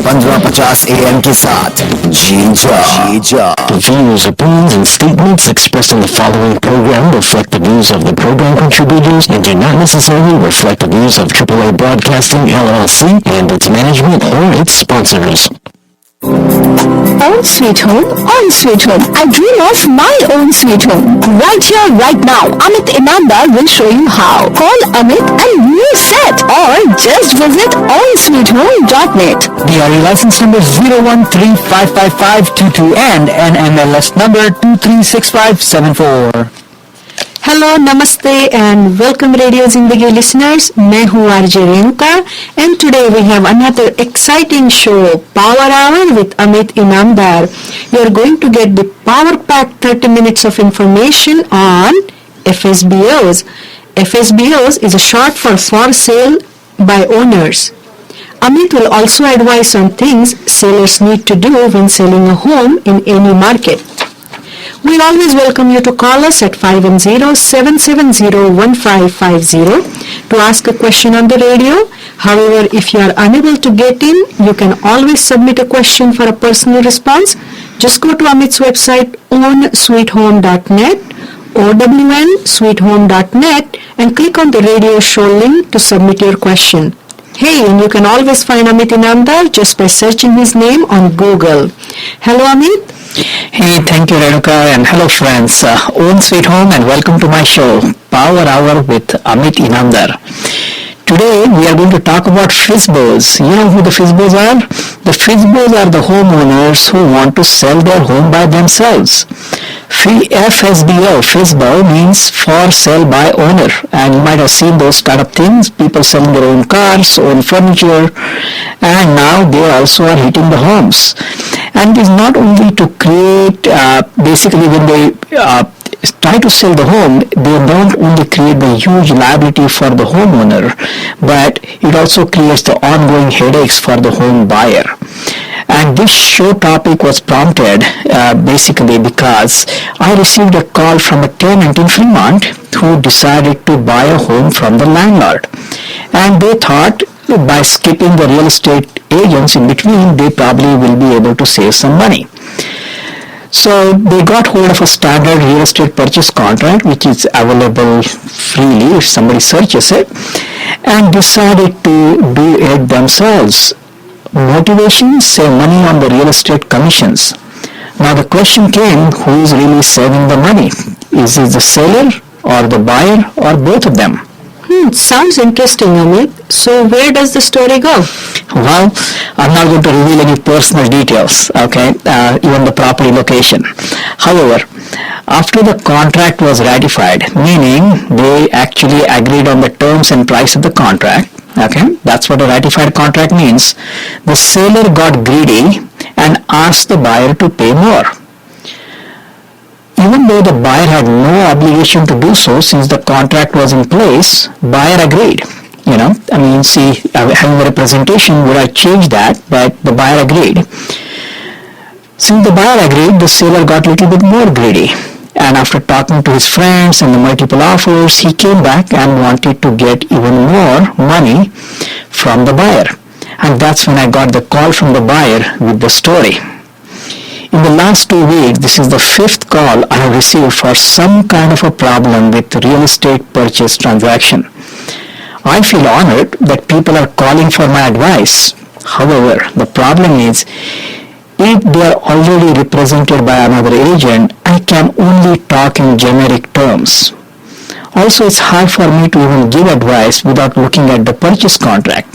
15:50 AM के साथ जीजा। The views, opinions, and statements expressed in the following program reflect the views of the program contributors and do not necessarily reflect the views of AAA Broadcasting LLC and its management or its sponsors. Own sweet home, own sweet home. I dream of my own sweet home. Right here, right now. Amit Inamdar will show you how. Call Amit and you set, or just visit ownsweethome.net. DRE license number 01355522 and NMLS number 236574. Hello नमस्ते and welcome radio Zindagi listeners. मैं हूँ RJ Renuka and today we have another exciting show power hour with Amit Inamdar. You are going to get the power pack 30 minutes of information on FSBOs. FSBOs is a short for sale by owners. Amit will also advise on things sellers need to do when selling a home in any market. We always welcome you to call us at 510-770-1550 to ask a question on the radio. However, if you are unable to get in, you can always submit a question for a personal response. Just go to Amit's website ownsweethome.net, OWNsweethome.net, and click on the radio show link to submit your question. Hey, and you can always find Amit Inamdar just by searching his name on Google. Hello, Amit. Hey, thank you Renuka, and hello friends. Own Sweet Home and welcome to my show, Power Hour with Amit Inamdar. Today we are going to talk about FSBOs. You know who the FSBOs are? The FSBOs are the homeowners who want to sell their home by themselves. FSBO means for sale by owner, and you might have seen those kind of things, people selling their own cars, own furniture, and now they also are hitting the homes. And it is not only to create, basically when they try to sell the home, they don't only create the huge liability for the homeowner, but it also creates the ongoing headaches for the home buyer. And this show topic was prompted basically because I received a call from a tenant in Fremont who decided to buy a home from the landlord. And they thought by skipping the real estate agents in between, they probably will be able to save some money. So they got hold of a standard real estate purchase contract, which is available freely if somebody searches it, and decided to do it themselves. Motivation: save money on the real estate commissions. Now the question came, who is really saving the money? Is it the seller or the buyer or both of them? Sounds interesting, Amit. So where does the story go? Well, I'm not going to reveal any personal details, okay, even the property location. However, after the contract was ratified, meaning they actually agreed on the terms and price of the contract, okay, that's what a ratified contract means, the seller got greedy and asked the buyer to pay more. Even though the buyer had no obligation to do so since the contract was in place, buyer agreed. You know, I mean, see, having a representation, would I change that? But the buyer agreed. Since the buyer agreed, the seller got a little bit more greedy. And after talking to his friends and the multiple offers, he came back and wanted to get even more money from the buyer. And that's when I got the call from the buyer with the story. In the last 2 weeks, this is the 5th call I have received for some kind of a problem with real estate purchase transaction. I feel honored that people are calling for my advice. However, the problem is, if they are already represented by another agent, I can only talk in generic terms. Also, it's hard for me to even give advice without looking at the purchase contract.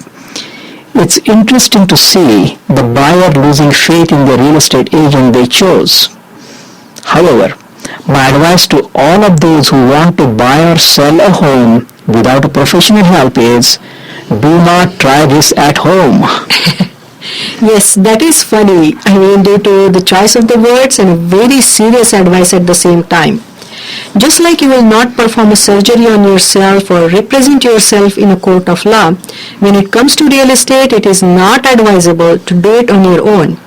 It's interesting to see the buyer losing faith in the real estate agent they chose. However, my advice to all of those who want to buy or sell a home without a professional help is, do not try this at home. Yes, that is funny. I mean, due to the choice of the words and very serious advice at the same time. Just like you will not perform a surgery on yourself or represent yourself in a court of law, when it comes to real estate, it is not advisable to do it on your own,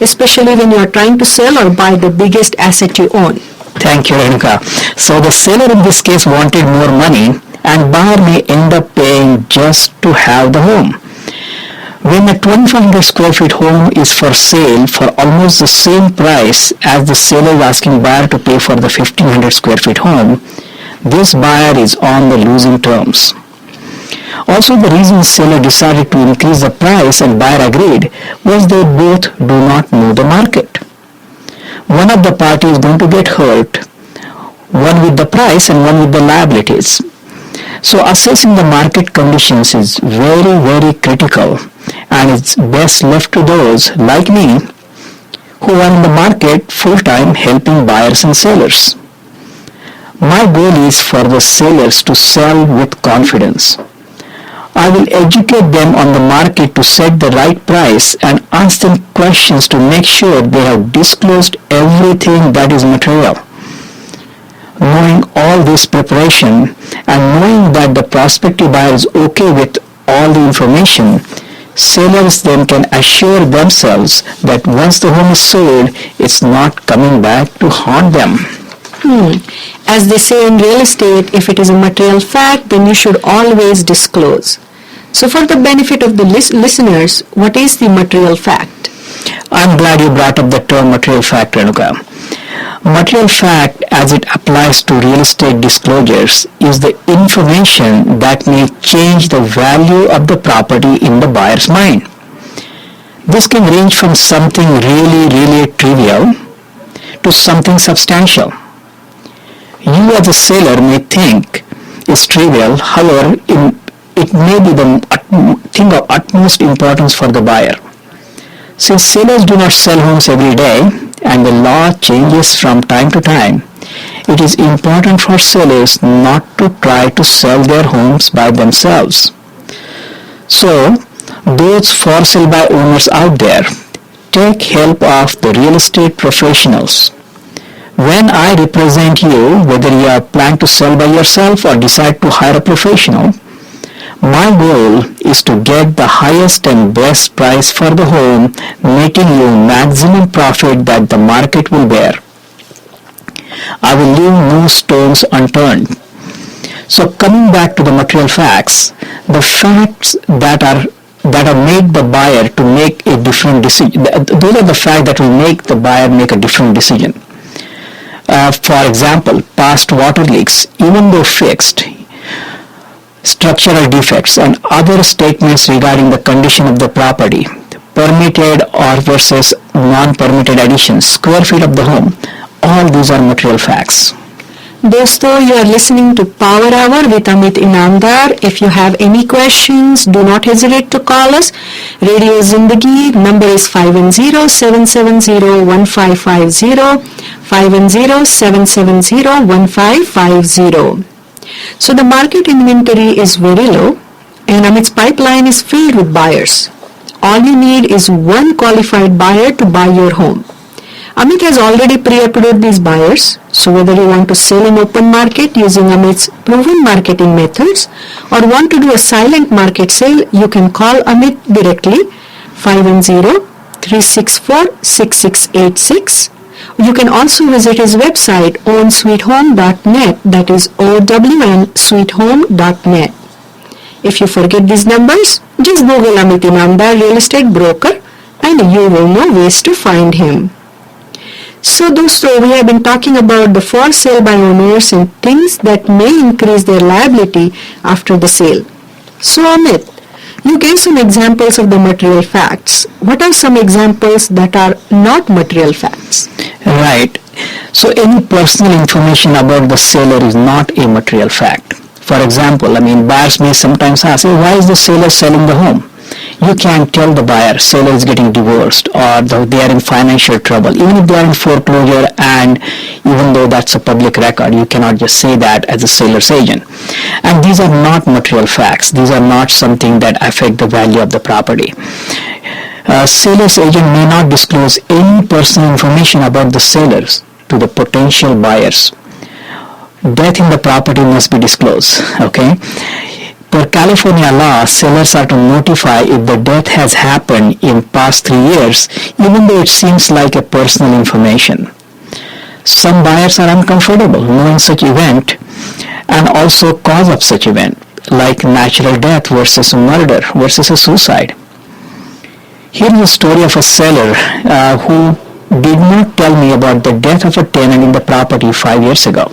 especially when you are trying to sell or buy the biggest asset you own. Thank you, Renuka. So the seller in this case wanted more money, and buyer may end up paying just to have the home. When a 2500 square feet home is for sale for almost the same price as the seller is asking buyer to pay for the 1500 square feet home, this buyer is on the losing terms. Also, the reason seller decided to increase the price and buyer agreed was they both do not know the market. One of the parties is going to get hurt, one with the price and one with the liabilities. So assessing the market conditions is very, very critical, and it's best left to those like me who are in the market full-time helping buyers and sellers. My goal is for the sellers to sell with confidence. I will educate them on the market to set the right price and ask them questions to make sure they have disclosed everything that is material. Knowing all this preparation and knowing that the prospective buyer is okay with all the information, sellers then can assure themselves that once the home is sold, it's not coming back to haunt them. As they say in real estate, if it is a material fact, then you should always disclose. So for the benefit of the listeners, what is the material fact? I'm glad you brought up the term material fact, Renuka. Material fact, as it applies to real estate disclosures, is the information that may change the value of the property in the buyer's mind. This can range from something really trivial to something substantial. You as a seller may think it's trivial, however, it may be the thing of utmost importance for the buyer. Since sellers do not sell homes every day and the law changes from time to time, it is important for sellers not to try to sell their homes by themselves. So, those for sale by owners out there, take help of the real estate professionals. When I represent you, whether you are planning to sell by yourself or decide to hire a professional, my goal is to get the highest and best price for the home, making you maximum profit that the market will bear. I will leave no stones unturned. So coming back to the material facts, the facts that make the buyer to make a different decision, those are the facts that will make the buyer make a different decision. For example, past water leaks, even though fixed, structural defects and other statements regarding the condition of the property, permitted or versus non-permitted additions, square feet of the home, all these are material facts. Dosto, you are listening to Power Hour with Amit Inamdar. If you have any questions, do not hesitate to call us. Radio Zindagi, number is 510-770-1550, 510-770-1550. So the market inventory is very low and Amit's pipeline is filled with buyers. All you need is one qualified buyer to buy your home. Amit has already pre-approved these buyers, so whether you want to sell in open market using Amit's proven marketing methods or want to do a silent market sale, you can call Amit directly 510-364-6686. You can also visit his website ownsweethome.net, that is OWNsweethome.net. If you forget these numbers, just Google Amit Inamdar Real Estate Broker and you will know ways to find him. So dosto, we have been talking about the for sale by owners and things that may increase their liability after the sale. So Amit, you gave some examples of the material facts. What are some examples that are not material facts? Right. So any personal information about the seller is not a material fact. For example, buyers may sometimes ask, why is the seller selling the home? You can't tell the buyer seller is getting divorced or they are in financial trouble. Even if they are in foreclosure, and even though that's a public record, you cannot just say that as a seller's agent. And these are not material facts. These are not something that affect the value of the property. Seller's agent may not disclose any personal information about the sellers to the potential buyers. Death in the property must be disclosed. Okay. Per California law, sellers are to notify if the death has happened in past 3 years, even though it seems like a personal information. Some buyers are uncomfortable knowing such event and also cause of such event, like natural death versus murder versus a suicide. Here is a story of a seller who did not tell me about the death of a tenant in the property 5 years ago.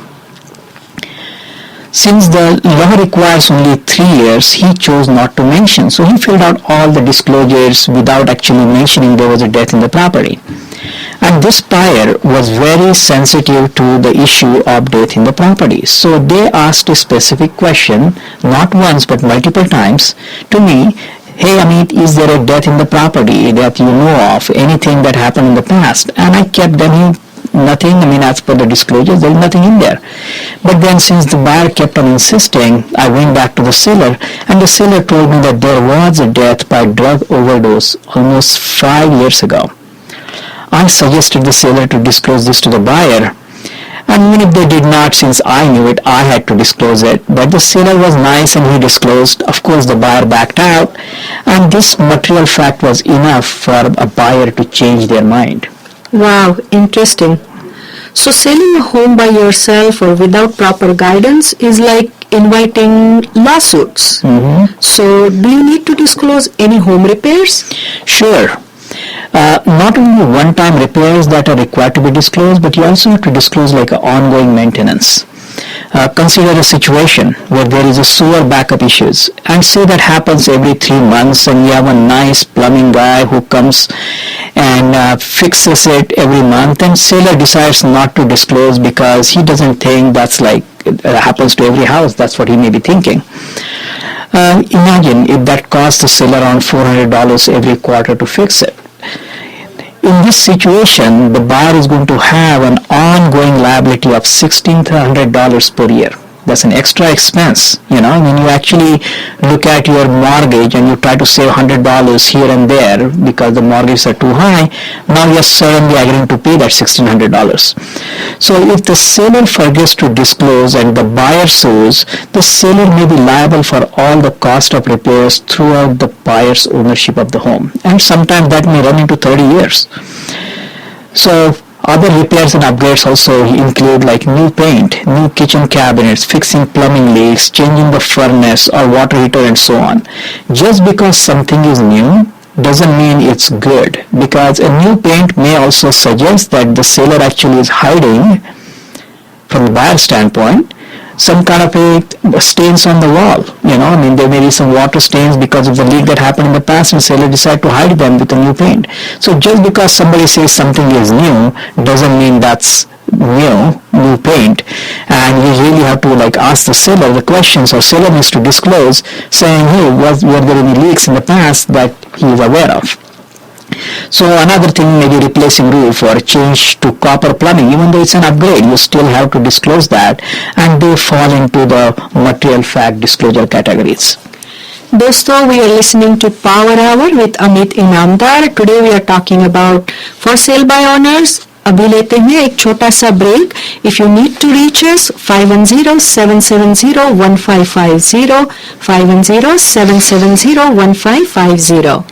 Since the law requires only 3 years, he chose not to mention. So he filled out all the disclosures without actually mentioning there was a death in the property. And this buyer was very sensitive to the issue of death in the property. So they asked a specific question, not once but multiple times, to me. Hey Amit, is there a death in the property that you know of? Anything that happened in the past? And I kept them nothing. As per the disclosures, there is nothing in there. But then since the buyer kept on insisting, I went back to the seller, and the seller told me that there was a death by drug overdose almost 5 years ago. I suggested the seller to disclose this to the buyer, and even if they did not, since I knew it, I had to disclose it. But the seller was nice and he disclosed. Of course, the buyer backed out, and this material fact was enough for a buyer to change their mind. Wow, interesting. So selling a home by yourself or without proper guidance is like inviting lawsuits. So do you need to disclose any home repairs? Sure. Not only one-time repairs that are required to be disclosed, but you also have to disclose like ongoing maintenance. Consider a situation where there is a sewer backup issues, and say that happens every 3 months, and you have a nice plumbing guy who comes and fixes it every month, and seller decides not to disclose because he doesn't think that's like happens to every house. That's what he may be thinking. Imagine if that costs the seller around $400 every quarter to fix it. In this situation, the buyer is going to have an ongoing liability of $1,600 per year. That's an extra expense. When you actually look at your mortgage and you try to save $100 here and there because the mortgages are too high, now you're suddenly agreeing to pay that $1,600. So if the seller forgets to disclose and the buyer sues, the seller may be liable for all the cost of repairs throughout the buyer's ownership of the home. And sometimes that may run into 30 years. So other repairs and upgrades also include like new paint, new kitchen cabinets, fixing plumbing leaks, changing the furnace or water heater and so on. Just because something is new doesn't mean it's good, because a new paint may also suggest that the seller actually is hiding, from the buyer standpoint, some kind of a stains on the wall. There may be some water stains because of the leak that happened in the past, and seller decide to hide them with a new paint. So just because somebody says something is new doesn't mean that's new paint, and you really have to ask the seller the questions, or seller needs to disclose saying, hey, were there any leaks in the past that he is aware of. So another thing may be replacing roof or change to copper plumbing. Even though it's an upgrade, you still have to disclose that, and they fall into the material fact disclosure categories. दोस्तों, we are listening to Power Hour with Amit Inamdar. Today we are talking about for sale by owners. अभी लेते हैं एक छोटा सा break. If you need to reach us, 510-770-1550, 510-770-1550.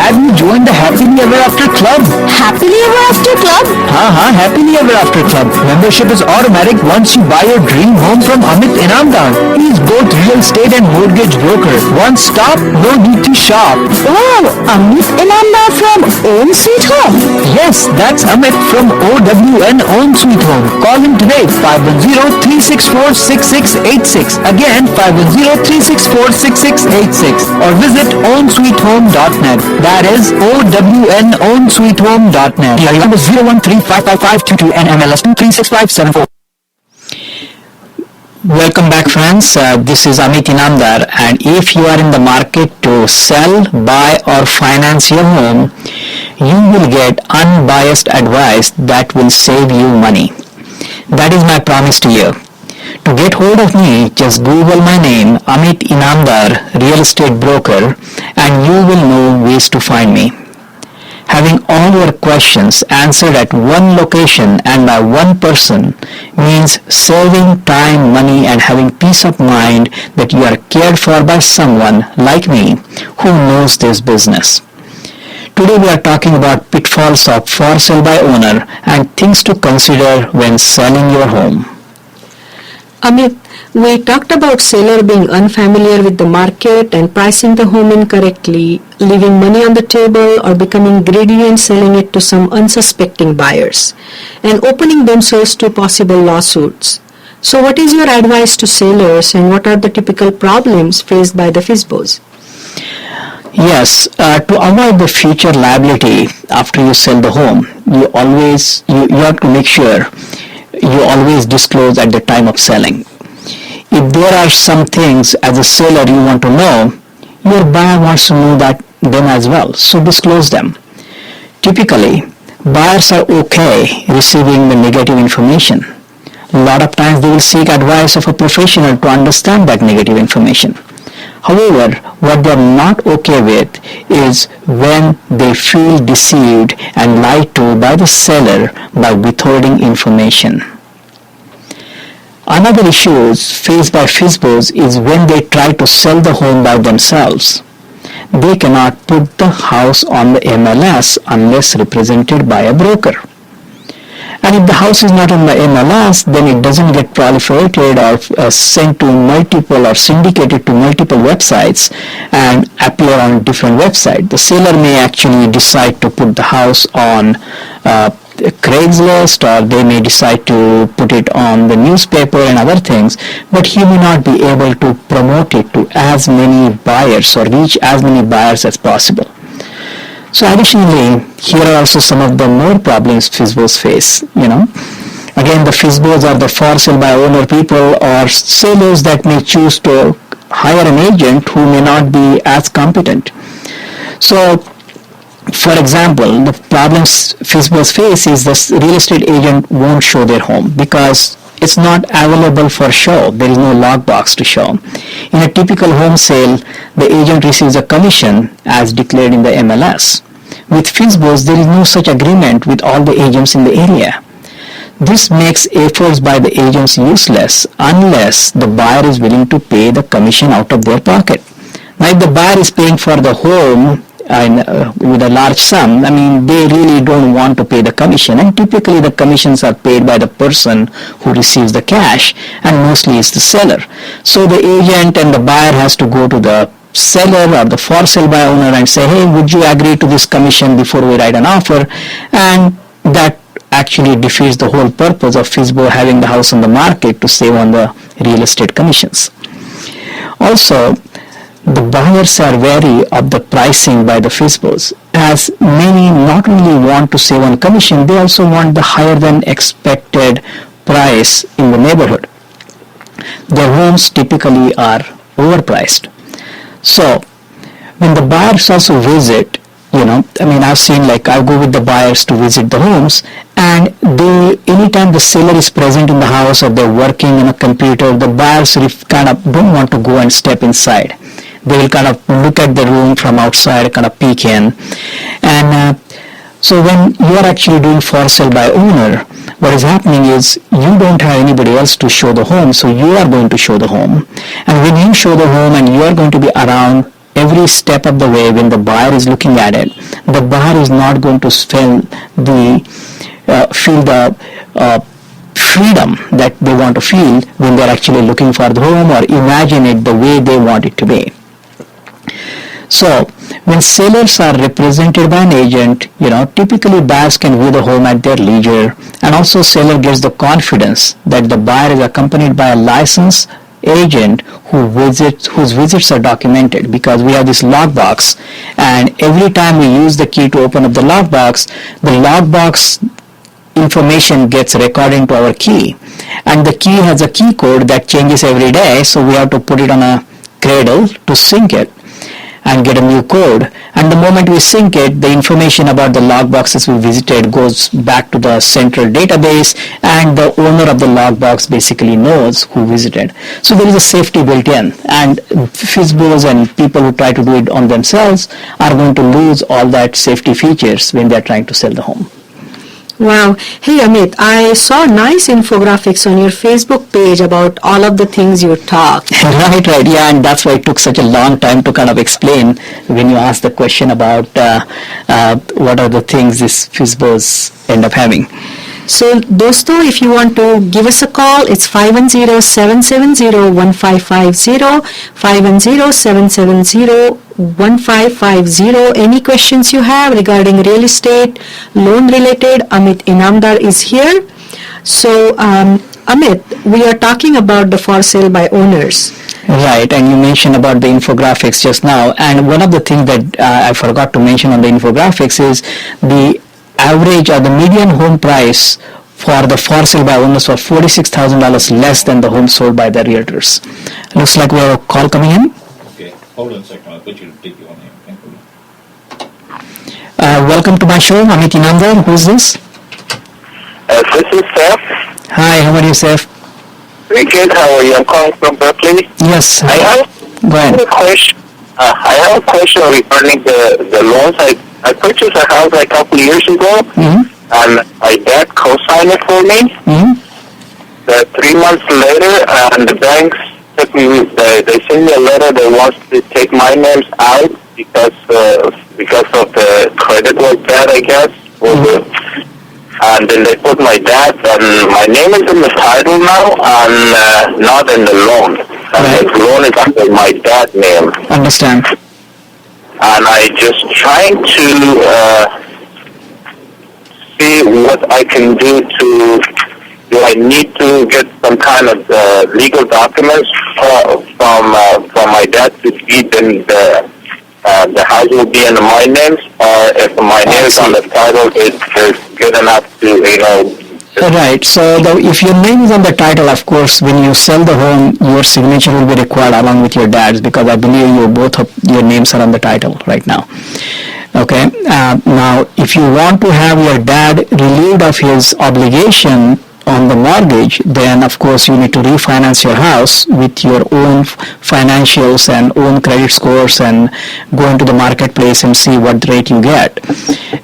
Have you joined the Happily Ever After Club? Happily Ever After Club? हाँ, Happily Ever After Club. Membership is automatic once you buy your dream home from Amit Inamdar. He is both real estate and mortgage broker. One stop, no need to shop. Oh, Amit Inamdar from Own Sweet Home. Yes, that's Amit from OWN Own Sweet Home. Call him today, 510-364-6686. Again, 510-364-6686. Or visit ownsweethome.net. That is ownsweethome.net. The number is 013-555-22 and MLS 23657. Welcome back, friends. This is Amit Inamdar, and if you are in the market to sell, buy or finance your home, you will get unbiased advice that will save you money. That is my promise to you. To get hold of me, just Google my name, Amit Inamdar, real estate broker, and you will know ways to find me. Having all your questions answered at one location and by one person means saving time, money, and having peace of mind that you are cared for by someone like me who knows this business. Today we are talking about pitfalls of for sale by owner and things to consider when selling your home. Amit, we talked about seller being unfamiliar with the market and pricing the home incorrectly, leaving money on the table or becoming greedy and selling it to some unsuspecting buyers, and opening themselves to possible lawsuits. So what is your advice to sellers and what are the typical problems faced by the FSBOs? Yes, to avoid the future liability after you sell the home, you have to make sure you always disclose at the time of selling. If there are some things as a seller you want to know, your buyer wants to know them as well, so disclose them. Typically, buyers are okay receiving the negative information. A lot of times they will seek advice of a professional to understand that negative information. However, what they are not okay with is when they feel deceived and lied to by the seller by withholding information. Another issue faced by FSBOs is when they try to sell the home by themselves. They cannot put the house on the MLS unless represented by a broker. And if the house is not on the MLS, then it doesn't get proliferated or sent to multiple or syndicated to multiple websites and appear on different websites. The seller may actually decide to put the house on Craigslist, or they may decide to put it on the newspaper and other things, but he may not be able to promote it to as many buyers or reach as many buyers as possible. So additionally, here are also some of the more problems FSBOs face. Again, the FSBOs are the for sale by owner people or sellers that may choose to hire an agent who may not be as competent. So, for example, the problems FSBOs face is the real estate agent won't show their home because it's not available for show. There is no lockbox to show. In a typical home sale, the agent receives a commission as declared in the MLS. With FSBOs, there is no such agreement with all the agents in the area. This makes efforts by the agents useless unless the buyer is willing to pay the commission out of their pocket. Now, if the buyer is paying for the home with a large sum, they really don't want to pay the commission, and typically the commissions are paid by the person who receives the cash, and mostly it's the seller. So the agent and the buyer has to go to the seller or the for sale by owner and say, hey, would you agree to this commission before we write an offer? And that actually defeats the whole purpose of FSBO having the house on the market to save on the real estate commissions. Also, the buyers are wary of the pricing by the FSBOs, as many not only want to save on commission, they also want the higher than expected price in the neighborhood. Their homes typically are overpriced. So when the buyers also visit, I've seen, I go with the buyers to visit the homes, and anytime the seller is present in the house or they're working on a computer, the buyers kind of don't want to go and step inside. They will kind of look at the room from outside, kind of peek in. And so when you are actually doing for sale by owner, what is happening is you don't have anybody else to show the home, so you are going to show the home. And when you show the home and you are going to be around every step of the way when the buyer is looking at it, the buyer is not going to feel the freedom that they want to feel when they're actually looking for the home or imagine it the way they want it to be. So when sellers are represented by an agent, typically buyers can view the home at their leisure, and also seller gets the confidence that the buyer is accompanied by a licensed agent whose visits are documented, because we have this lockbox, and every time we use the key to open up the lockbox information gets recorded into our key, and the key has a key code that changes every day, so we have to put it on a cradle to sync it and get a new code. And the moment we sync it, the information about the logboxes we visited goes back to the central database, and the owner of the logbox basically knows who visited. So there is a safety built in, and FSBOs and people who try to do it on themselves are going to lose all that safety features when they are trying to sell the home. Wow. Hey Amit, I saw nice infographics on your Facebook page about all of the things you talk. Right, yeah, and that's why it took such a long time to kind of explain when you asked the question about what are the things these FSBOs end up having. So दोस्तों, if you want to give us a call, it's 510-770-1550, 510-770-1550. Any questions you have regarding real estate, loan related, Amit Inamdar is here. So Amit, we are talking about the for sale by owners. Right, and you mentioned about the infographics just now, and one of the things that I forgot to mention on the infographics is the average or the median home price for the for sale by owners was $46,000 less than the home sold by the realtors. Looks like we have a call coming in. Okay, hold on a second. I'll put you to take you on here. Welcome to my show, Amit Inamdar. Who's this? This is Seth. Hi, how are you, Seth? Very good. How are you? I'm calling from Berkeley. Yes. I have Go ahead. a question. I have a question regarding the loans. I purchased a house a couple of years ago, and my dad co-signed it for me. 3 months later, and the banks took me. They sent me a letter. They want to take my names out because of the credit was bad, I guess. And then they put my dad, and my name is in the title now, and not in the loan. And the loan is under my dad's name. Understand. And I just trying to see what I can do do I need to get some kind of legal documents from my dad to be the house will be in my names, or if my name is on the title, is good enough to, Right. So if your name is on the title, of course, when you sell the home, your signature will be required along with your dad's, because I believe your names are on the title right now. Okay. Now, if you want to have your dad relieved of his obligation on the mortgage, then of course you need to refinance your house with your own financials and own credit scores, and go into the marketplace and see what rate you get.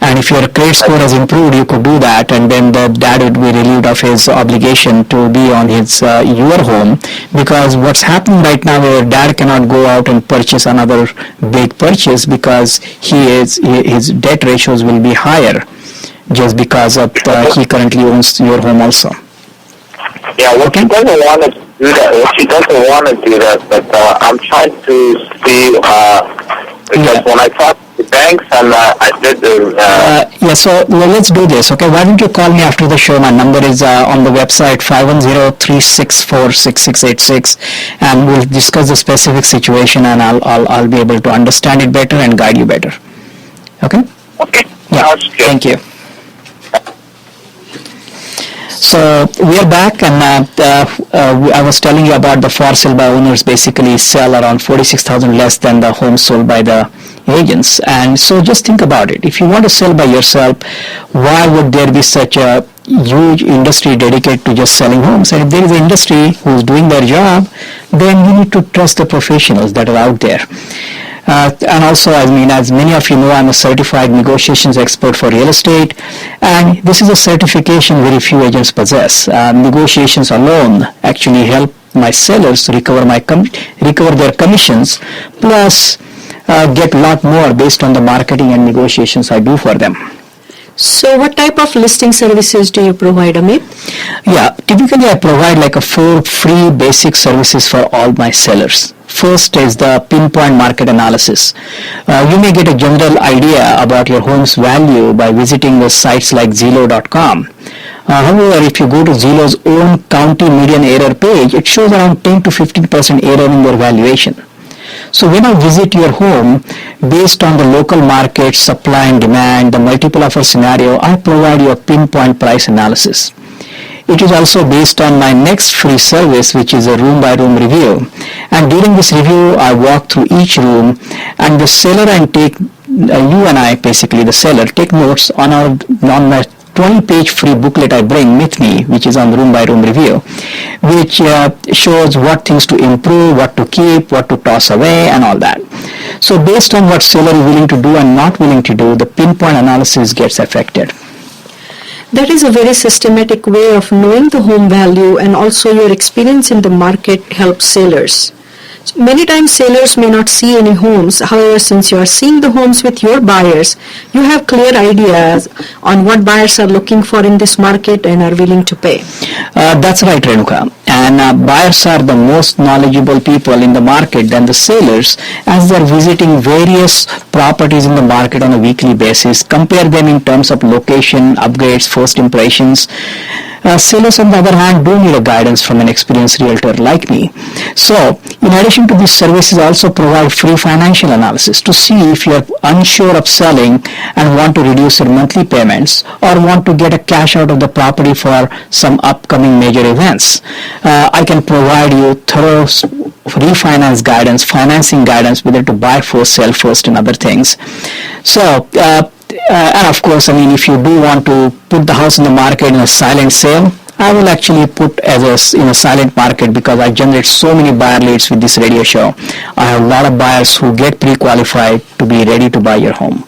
And if your credit score has improved, you could do that, and then the dad would be relieved of his obligation to be on his your home, because what's happening right now, your dad cannot go out and purchase another big purchase because his debt ratios will be higher, just because of he currently owns your home also. Yeah, she doesn't want to do that. She doesn't want to do that, but I'm trying to see, because when I talked to the banks and I did so let's do this, okay? Why don't you call me after the show? My number is on the website, 510-364-6686, and we'll discuss the specific situation, and I'll be able to understand it better and guide you better. Okay? Okay. Yeah. Thank you. So we are back, and I was telling you about the for sale by owners basically sell around $46,000 less than the home sold by the agents. And so just think about it. If you want to sell by yourself, why would there be such a huge industry dedicated to just selling homes? And if there is an industry who is doing their job, then you need to trust the professionals that are out there. And also, as many of you know, I'm a certified negotiations expert for real estate, and this is a certification very few agents possess. Negotiations alone actually help my sellers recover their commissions, plus get a lot more based on the marketing and negotiations I do for them. So what type of listing services do you provide, Amit? Yeah, typically I provide like 4 free basic services for all my sellers. First is the pinpoint market analysis. You may get a general idea about your home's value by visiting the sites like Zillow.com. However, if you go to Zillow's own county median error page, it shows around 10 to 15% error in your valuation. So when I visit your home, based on the local market, supply and demand, the multiple offer scenario, I provide you a pinpoint price analysis. It is also based on my next free service, which is a room-by-room review. And during this review, I walk through each room, and the seller and the seller, take notes on my 20-page free booklet I bring with me, which is on the room-by-room review, which shows what things to improve, what to keep, what to toss away, and all that. So based on what seller is willing to do and not willing to do, the pinpoint analysis gets affected. That is a very systematic way of knowing the home value, and also your experience in the market helps sellers. Many times sellers may not see any homes. However, since you are seeing the homes with your buyers, you have clear ideas on what buyers are looking for in this market and are willing to pay. That's right, Renuka. And buyers are the most knowledgeable people in the market than the sellers, as they're visiting various properties in the market on a weekly basis, compare them in terms of location, upgrades, first impressions. Sellers, on the other hand, do need a guidance from an experienced realtor like me. So, in addition to these services, also provide free financial analysis to see if you're unsure of selling and want to reduce your monthly payments, or want to get a cash out of the property for some upcoming major events. I can provide you thorough refinance guidance, financing guidance, whether to buy first, sell first, and other things. So, and of course, I mean, if you do want to put the house in the market in a silent sale, I will actually put as a silent market, because I generate so many buyer leads with this radio show. I have a lot of buyers who get pre-qualified to be ready to buy your home.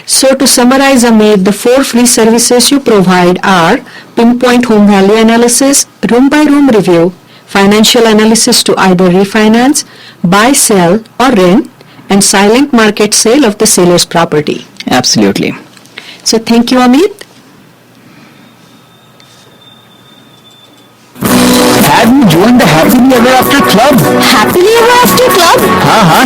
So to summarize, Amit, the 4 free services you provide are pinpoint home value analysis, room by room review, financial analysis to either refinance, buy, sell, or rent, and silent market sale of the seller's property. Absolutely. So thank you, Amit. Have you joined the Happily Ever After Club? Happily Ever After Club?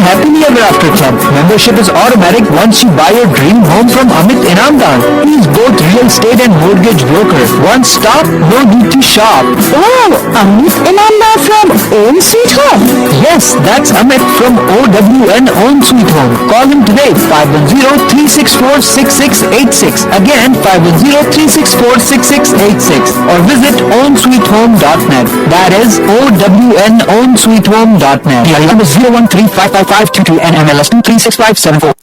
Happily Ever After Club. Membership is automatic once you buy your dream home from Amit Inamdar. He is both real estate and mortgage broker. One stop, no need to shop. Oh, Amit Inamdar from Own Sweet Home. Yes, that's Amit from OWN Own Sweet Home. Call him today, 510-364-6686. Again, 510-364-6686. Or visit ownsweethome.net. That is OWN ownsweethome.net. Number 013-555-22 and MLS 236-574.